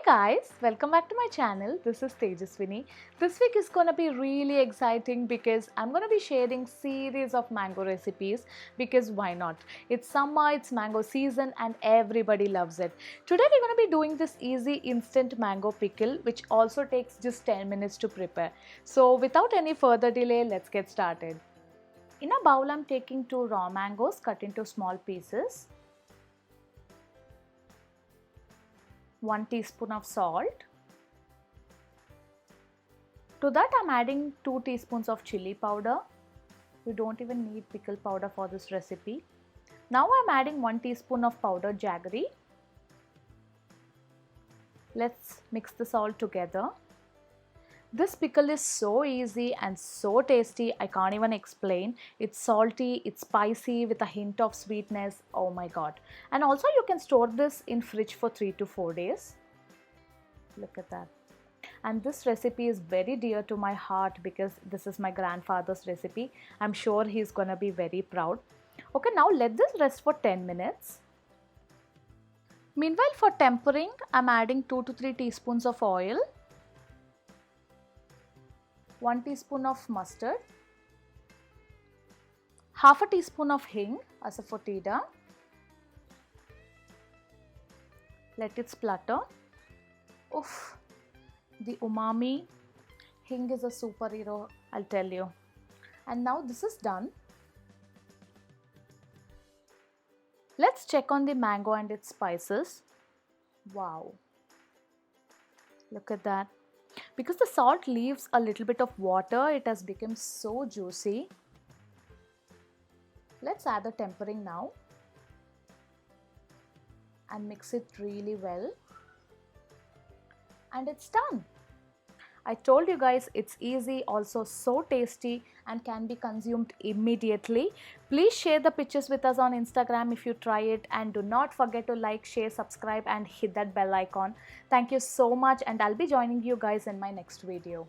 guys, welcome back to my channel. This is Tejaswini. This week is gonna be really exciting because I'm gonna be sharing series of mango recipes because why not? It's summer, it's mango season and everybody loves it. Today we're gonna be doing this easy instant mango pickle which also takes just 10 minutes to prepare. So without any further delay, let's get started. In a bowl, I'm taking 2 raw mangoes cut into small pieces. 1 teaspoon of salt. To that I'm adding 2 teaspoons of chili powder. You don't even need pickle powder for this recipe. Now I'm adding 1 teaspoon of powdered jaggery. Let's mix this all together. This pickle is so easy and so tasty, I can't even explain. It's salty, it's spicy with a hint of sweetness. Oh my god. And also you can store this in fridge for 3 to 4 days. Look at that. And this recipe is very dear to my heart because this is my grandfather's recipe. I'm sure he's gonna be very proud. Okay, now let this rest for 10 minutes. Meanwhile, for tempering, I'm adding 2 to 3 teaspoons of oil. 1 teaspoon of mustard, half a teaspoon of hing, asafoetida. Let it splutter. Oof, the umami. Hing is a superhero, I'll tell you. And now this is done. Let's check on the mango and its spices. Wow, look at that. Because the salt leaves a little bit of water, it has become so juicy. Let's add the tempering now and mix it really well. And it's done. I told you guys it's easy, also so tasty and can be consumed immediately. Please share the pictures with us on Instagram if you try it, and do not forget to like, share, subscribe and hit that bell icon. Thank you so much, and I'll be joining you guys in my next video.